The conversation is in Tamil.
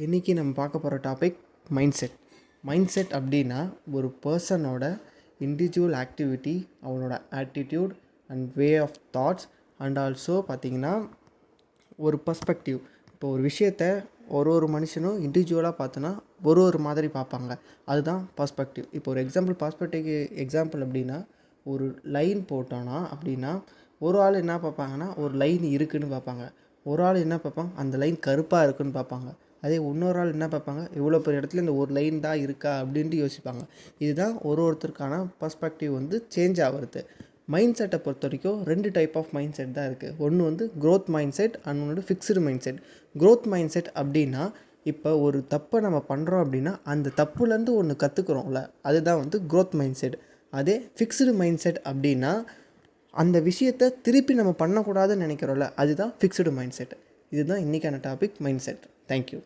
இன்றைக்கி நம்ம பார்க்க போகிற topic mind set. Mind set அப்படின்னா ஒரு பர்சனோட இண்டிவிஜுவல் ஆக்டிவிட்டி, அவனோட attitude and way of thoughts and also பார்த்திங்கன்னா ஒரு பர்ஸ்பெக்டிவ். இப்போ ஒரு விஷயத்த ஒரு மனுஷனும் இண்டிவிஜுவலாக பார்த்தோன்னா ஒரு மாதிரி பார்ப்பாங்க. அதுதான் பர்ஸ்பெக்டிவ். இப்போ ஒரு எக்ஸாம்பிள் அப்படின்னா ஒரு லைன் போட்டோன்னா அப்படின்னா ஒரு ஆள் என்ன பார்ப்பாங்கன்னா ஒரு லைன் இருக்குதுன்னு பார்ப்பாங்க. ஒரு ஆள் என்ன பார்ப்பாங்க, அந்த லைன் கருப்பாக இருக்குதுன்னு பார்ப்பாங்க. அதே இன்னொரு ஆள் என்ன பார்ப்பாங்க, இவ்வளோ பெரிய இடத்துல இந்த ஒரு லைன் தான் இருக்கா அப்படின்ட்டு யோசிப்பாங்க. இதுதான் ஒருத்தருக்கான பர்ஸ்பெக்டிவ் சேஞ்ச் ஆகிறது. மைண்ட் செட்டை பொறுத்த வரைக்கும் 2 டைப் ஆஃப் மைண்ட் செட் தான் இருக்குது. ஒன்று க்ரோத் மைண்ட் செட், இன்னொன்று fixed mind set. Growth mind set அப்படின்னா இப்போ ஒரு தப்பை நம்ம பண்ணுறோம் அப்படின்னா அந்த தப்புலேருந்து ஒன்று கற்றுக்குறோம்ல, அதுதான் க்ரோத் மைண்ட் செட். அதே ஃபிக்ஸ்டு மைண்ட் செட் அப்படின்னா அந்த விஷயத்தை திருப்பி நம்ம பண்ணக்கூடாதுன்னு நினைக்கிறோம்ல, அதுதான் ஃபிக்ஸ்டு மைண்ட் செட். இதுதான் இன்றைக்கான டாபிக் மைண்ட் செட். தேங்க்யூ.